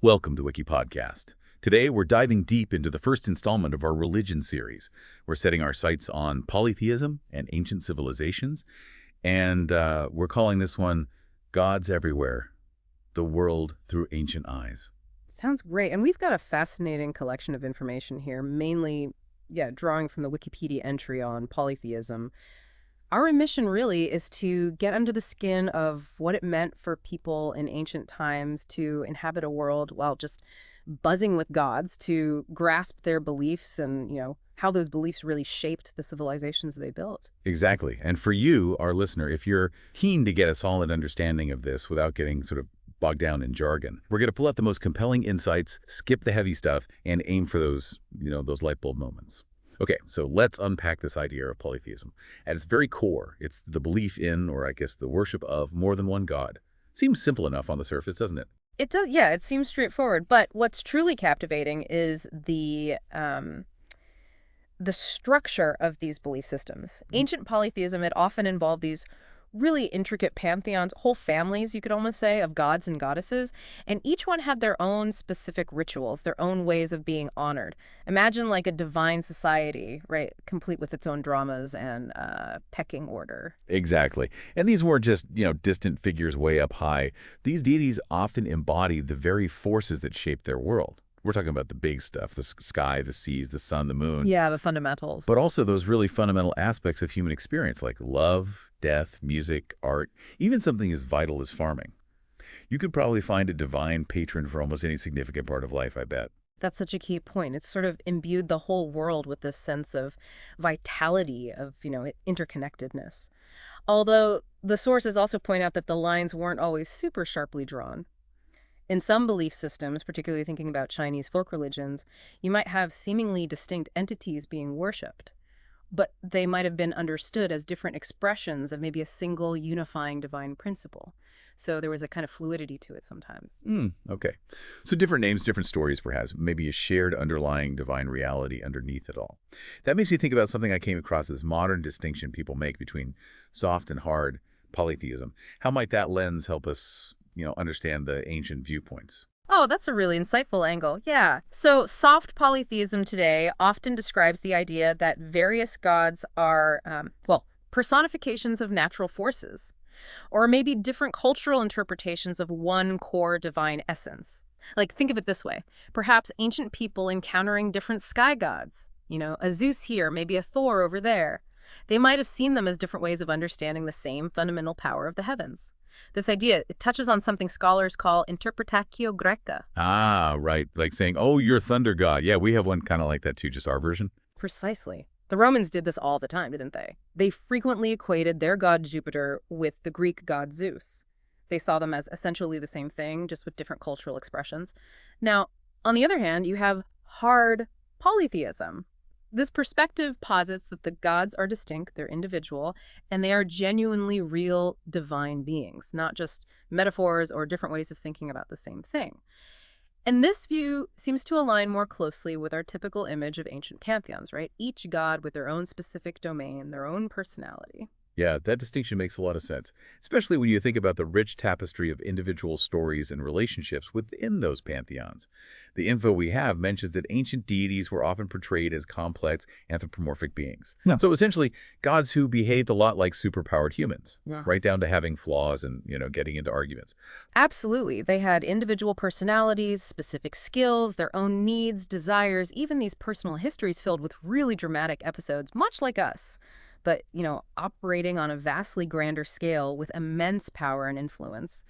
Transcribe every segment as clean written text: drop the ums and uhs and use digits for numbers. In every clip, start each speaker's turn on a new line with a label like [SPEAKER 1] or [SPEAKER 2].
[SPEAKER 1] Welcome to WikiPodcast. Today, we're diving deep into the first installment of our religion series. We're setting our sights on polytheism and ancient civilizations, and we're calling this one Gods Everywhere, the World Through Ancient Eyes.
[SPEAKER 2] Sounds great. And we've got a fascinating collection of information here, mainly, drawing from the Wikipedia entry on polytheism. Our mission really is to get under the skin of what it meant for people in ancient times to inhabit a world while just buzzing with gods, to grasp their beliefs and, how those beliefs really shaped the civilizations they built.
[SPEAKER 1] Exactly. And for you, our listener, if you're keen to get a solid understanding of this without getting sort of bogged down in jargon, we're going to pull out the most compelling insights, skip the heavy stuff, and aim for those, those light bulb moments. Okay, so let's unpack this idea of polytheism. At its very core, it's the belief in, or I guess the worship of, more than one god. Seems simple enough on the surface, doesn't it?
[SPEAKER 2] It does, yeah, it seems straightforward. But what's truly captivating is the structure of these belief systems. Ancient polytheism had often involved these really intricate pantheons, whole families, you could almost say, of gods and goddesses, and each one had their own specific rituals, their own ways of being honored. Imagine like a divine society, right, complete with its own dramas and pecking order.
[SPEAKER 1] Exactly. And these weren't just, distant figures way up high. These deities often embodied the very forces that shaped their world. We're talking about the big stuff, the sky, the seas, the sun, the moon.
[SPEAKER 2] Yeah, the fundamentals.
[SPEAKER 1] But also those really fundamental aspects of human experience like love, death, music, art, even something as vital as farming. You could probably find a divine patron for almost any significant part of life, I bet.
[SPEAKER 2] That's such a key point. It's sort of imbued the whole world with this sense of vitality, of, interconnectedness. Although the sources also point out that the lines weren't always super sharply drawn. In some belief systems, particularly thinking about Chinese folk religions, you might have seemingly distinct entities being worshipped, but they might have been understood as different expressions of maybe a single unifying divine principle. So there was a kind of fluidity to it sometimes.
[SPEAKER 1] Okay. So different names, different stories, perhaps, maybe a shared underlying divine reality underneath it all. That makes me think about something I came across, this modern distinction people make between soft and hard polytheism. How might that lens help us understand the ancient viewpoints?
[SPEAKER 2] Oh, that's a really insightful angle. Yeah. So soft polytheism today often describes the idea that various gods are, personifications of natural forces, or maybe different cultural interpretations of one core divine essence. Like, think of it this way. Perhaps ancient people encountering different sky gods, a Zeus here, maybe a Thor over there. They might have seen them as different ways of understanding the same fundamental power of the heavens. This idea, it touches on something scholars call interpretatio Graeca.
[SPEAKER 1] Ah, right. Like saying, oh, you're thunder god. Yeah, we have one kind of like that too, just our version.
[SPEAKER 2] Precisely. The Romans did this all the time, didn't they? They frequently equated their god Jupiter with the Greek god Zeus. They saw them as essentially the same thing, just with different cultural expressions. Now, on the other hand, you have hard polytheism. This perspective posits that the gods are distinct, they're individual, and they are genuinely real divine beings, not just metaphors or different ways of thinking about the same thing. And this view seems to align more closely with our typical image of ancient pantheons, right? Each god with their own specific domain, their own personality.
[SPEAKER 1] Yeah, that distinction makes a lot of sense, especially when you think about the rich tapestry of individual stories and relationships within those pantheons. The info we have mentions that ancient deities were often portrayed as complex, anthropomorphic beings. Yeah. So essentially, gods who behaved a lot like superpowered humans, right down to having flaws and, getting into arguments.
[SPEAKER 2] Absolutely. They had individual personalities, specific skills, their own needs, desires, even these personal histories filled with really dramatic episodes, much like us. But, operating on a vastly grander scale with immense power and influence.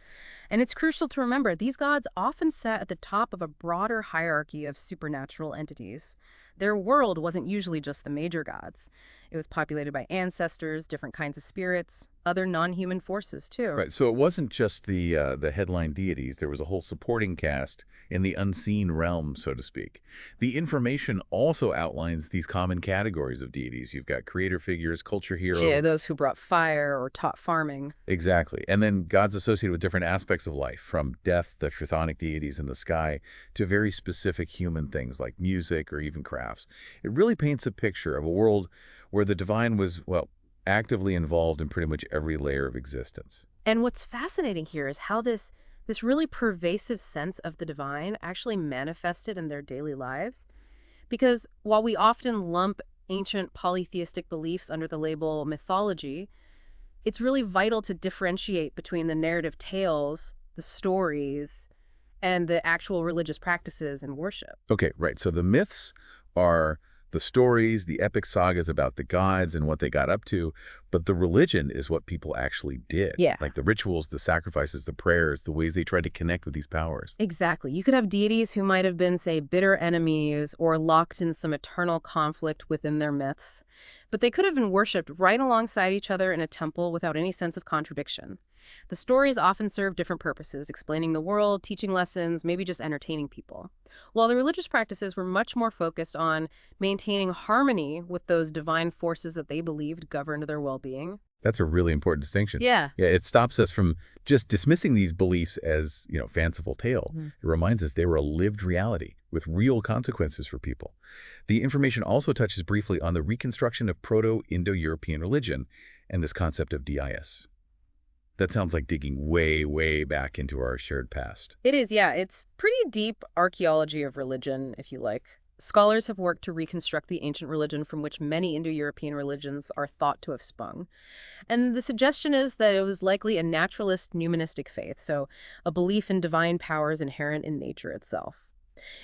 [SPEAKER 2] And it's crucial to remember, these gods often sat at the top of a broader hierarchy of supernatural entities. Their world wasn't usually just the major gods. It was populated by ancestors, different kinds of spirits, other non-human forces, too.
[SPEAKER 1] Right, so it wasn't just the headline deities. There was a whole supporting cast in the unseen realm, so to speak. The information also outlines these common categories of deities. You've got creator figures, culture heroes.
[SPEAKER 2] Yeah, those who brought fire or taught farming.
[SPEAKER 1] Exactly. And then gods associated with different aspects of life, from death, the chthonic deities in the sky, to very specific human things like music or even crafts. It really paints a picture of a world where the divine was, actively involved in pretty much every layer of existence.
[SPEAKER 2] And what's fascinating here is how this This really pervasive sense of the divine actually manifested in their daily lives. Because while we often lump ancient polytheistic beliefs under the label mythology, it's really vital to differentiate between the narrative tales, the stories, and the actual religious practices and worship.
[SPEAKER 1] Okay, right. So the myths are the stories, the epic sagas about the gods and what they got up to, but the religion is what people actually did.
[SPEAKER 2] Yeah.
[SPEAKER 1] Like the rituals, the sacrifices, the prayers, the ways they tried to connect with these powers.
[SPEAKER 2] Exactly. You could have deities who might have been, say, bitter enemies or locked in some eternal conflict within their myths, but they could have been worshipped right alongside each other in a temple without any sense of contradiction. The stories often serve different purposes, explaining the world, teaching lessons, maybe just entertaining people. While the religious practices were much more focused on maintaining harmony with those divine forces that they believed governed their well-being.
[SPEAKER 1] That's a really important distinction.
[SPEAKER 2] Yeah.
[SPEAKER 1] Yeah, it stops us from just dismissing these beliefs as, fanciful tale.
[SPEAKER 2] Mhm.
[SPEAKER 1] It reminds us they were a lived reality with real consequences for people. The information also touches briefly on the reconstruction of Proto-Indo-European religion and this concept of DIS. That sounds like digging way, way back into our shared past.
[SPEAKER 2] It is, yeah. It's pretty deep archaeology of religion, if you like. Scholars have worked to reconstruct the ancient religion from which many Indo-European religions are thought to have sprung. And the suggestion is that it was likely a naturalist numismatic faith, so a belief in divine powers inherent in nature itself.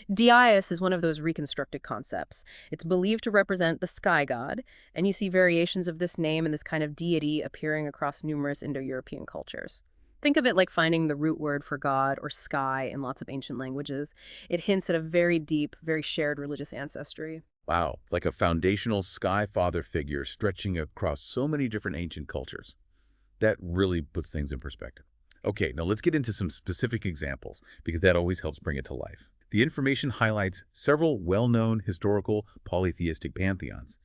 [SPEAKER 2] Deias is one of those reconstructed concepts. It's believed to represent the sky god, and you see variations of this name and this kind of deity appearing across numerous Indo-European cultures. Think of it like finding the root word for God or sky in lots of ancient languages. It hints at a very deep, very shared religious ancestry.
[SPEAKER 1] Wow, like a foundational sky father figure stretching across so many different ancient cultures. That really puts things in perspective. Okay, now let's get into some specific examples, because that always helps bring it to life. The information highlights several well-known historical polytheistic pantheons,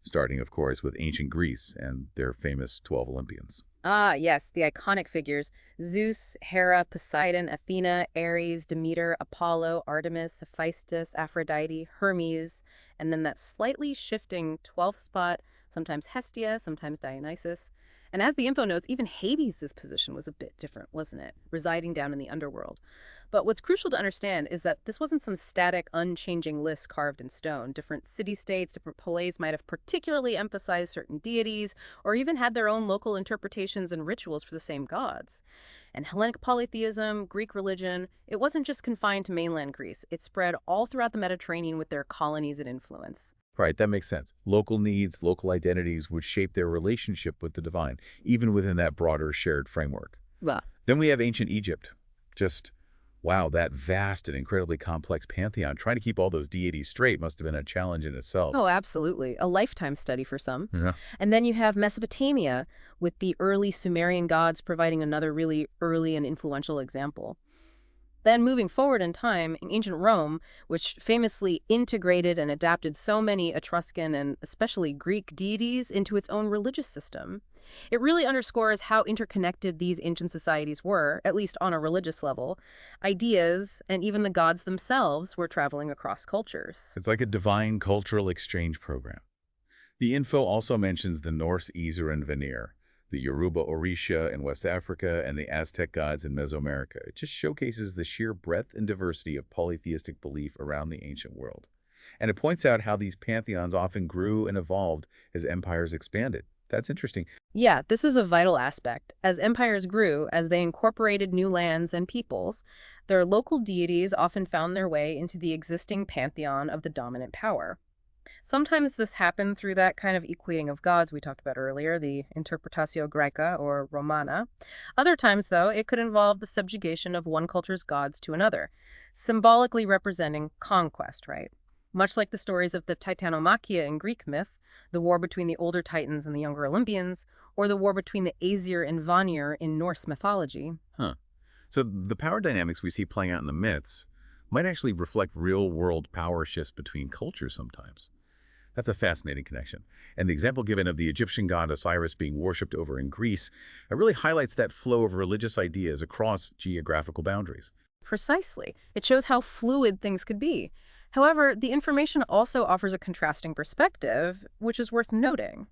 [SPEAKER 1] starting, of course, with ancient Greece and their famous 12 Olympians.
[SPEAKER 2] Ah, yes, the iconic figures: Zeus, Hera, Poseidon, Athena, Ares, Demeter, Apollo, Artemis, Hephaestus, Aphrodite, Hermes, and then that slightly shifting 12th spot, sometimes Hestia, sometimes Dionysus. And as the info notes, even Hades' position was a bit different, wasn't it? Residing down in the underworld. But what's crucial to understand is that this wasn't some static, unchanging list carved in stone. Different city-states, different polis might have particularly emphasized certain deities, or even had their own local interpretations and rituals for the same gods. And Hellenic polytheism, Greek religion, it wasn't just confined to mainland Greece. It spread all throughout the Mediterranean with their colonies and influence.
[SPEAKER 1] Right, that makes sense. Local needs, local identities would shape their relationship with the divine, even within that broader shared framework.
[SPEAKER 2] Well,
[SPEAKER 1] Then we have ancient Egypt. Just, wow, that vast and incredibly complex pantheon. Trying to keep all those deities straight must have been a challenge in itself.
[SPEAKER 2] oh, absolutely. A lifetime study for some.
[SPEAKER 1] Yeah.
[SPEAKER 2] And then you have Mesopotamia, with the early Sumerian gods providing another really early and influential example. Then moving forward in time, in ancient Rome, which famously integrated and adapted so many Etruscan and especially Greek deities into its own religious system, it really underscores how interconnected these ancient societies were, at least on a religious level. Ideas, and even the gods themselves, were traveling across cultures.
[SPEAKER 1] It's like a divine cultural exchange program. The info also mentions the Norse Ezer and Vanir, the Yoruba Orisha in West Africa, and the Aztec gods in Mesoamerica. It just showcases the sheer breadth and diversity of polytheistic belief around the ancient world. And it points out how these pantheons often grew and evolved as empires expanded. That's interesting.
[SPEAKER 2] Yeah, this is a vital aspect. As empires grew, as they incorporated new lands and peoples, their local deities often found their way into the existing pantheon of the dominant power. Sometimes this happened through that kind of equating of gods we talked about earlier, the Interpretatio Graeca or Romana. Other times, though, it could involve the subjugation of one culture's gods to another, symbolically representing conquest, right? Much like the stories of the Titanomachia in Greek myth, the war between the older Titans and the younger Olympians, or the war between the Aesir and Vanir in Norse mythology.
[SPEAKER 1] Huh. So the power dynamics we see playing out in the myths might actually reflect real-world power shifts between cultures sometimes. That's a fascinating connection. And the example given of the Egyptian god Osiris being worshipped over in Greece really highlights that flow of religious ideas across geographical boundaries.
[SPEAKER 2] Precisely. It shows how fluid things could be. However, the information also offers a contrasting perspective, which is worth noting.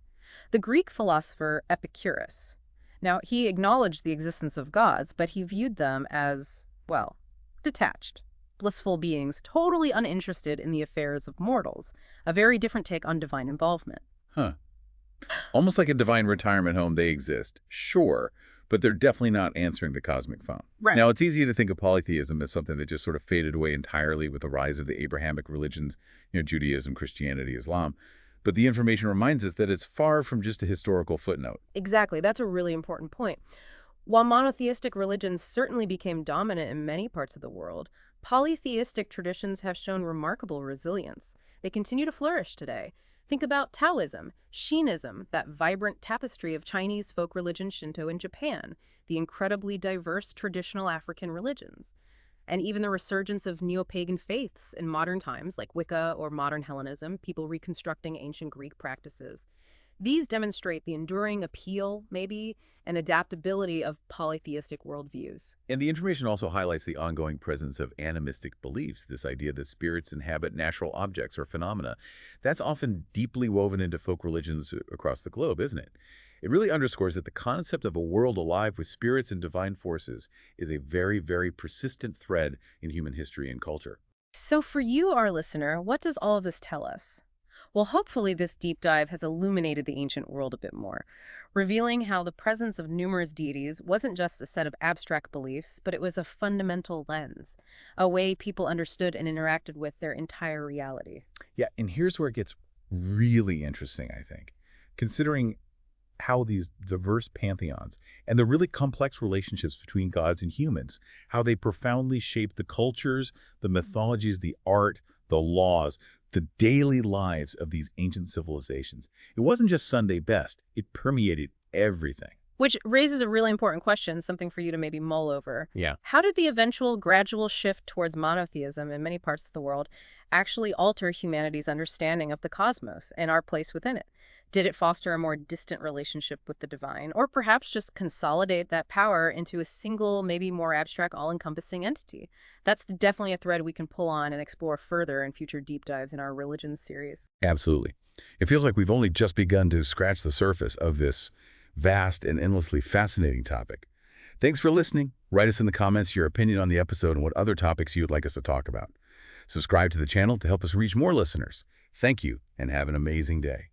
[SPEAKER 2] The Greek philosopher Epicurus Now, he acknowledged the existence of gods, but he viewed them as, well, detached, blissful beings totally uninterested in the affairs of mortals, a very different take on divine involvement.
[SPEAKER 1] Huh. Almost like a divine retirement home, they exist, sure, but they're definitely not answering the cosmic phone.
[SPEAKER 2] Right.
[SPEAKER 1] Now, it's easy to think of polytheism as something that just sort of faded away entirely with the rise of the Abrahamic religions, Judaism, Christianity, Islam. But the information reminds us that it's far from just a historical footnote.
[SPEAKER 2] Exactly. That's a really important point. While monotheistic religions certainly became dominant in many parts of the world, polytheistic traditions have shown remarkable resilience. They continue to flourish today. Think about Taoism, Shintoism, that vibrant tapestry of Chinese folk religion Shinto in Japan, the incredibly diverse traditional African religions, and even the resurgence of neo-pagan faiths in modern times, like Wicca or modern Hellenism, people reconstructing ancient Greek practices. These demonstrate the enduring appeal, maybe, and adaptability of polytheistic worldviews.
[SPEAKER 1] And the information also highlights the ongoing presence of animistic beliefs, this idea that spirits inhabit natural objects or phenomena. That's often deeply woven into folk religions across the globe, isn't it? It really underscores that the concept of a world alive with spirits and divine forces is a very, very persistent thread in human history and culture.
[SPEAKER 2] So for you, our listener, what does all of this tell us? Well, hopefully this deep dive has illuminated the ancient world a bit more, revealing how the presence of numerous deities wasn't just a set of abstract beliefs, but it was a fundamental lens, a way people understood and interacted with their entire reality.
[SPEAKER 1] Yeah, and here's where it gets really interesting, I think, considering how these diverse pantheons and the really complex relationships between gods and humans, how they profoundly shape the cultures, the mythologies, the art, the laws, the daily lives of these ancient civilizations. It wasn't just Sunday best, it permeated everything.
[SPEAKER 2] Which raises a really important question, something for you to maybe mull over.
[SPEAKER 1] Yeah.
[SPEAKER 2] How did the eventual gradual shift towards monotheism in many parts of the world actually alter humanity's understanding of the cosmos and our place within it? Did it foster a more distant relationship with the divine, or perhaps just consolidate that power into a single, maybe more abstract, all-encompassing entity? That's definitely a thread we can pull on and explore further in future deep dives in our Religions series.
[SPEAKER 1] Absolutely. It feels like we've only just begun to scratch the surface of this vast and endlessly fascinating topic. Thanks for listening. Write us in the comments your opinion on the episode and what other topics you would like us to talk about. Subscribe to the channel to help us reach more listeners. Thank you, and have an amazing day.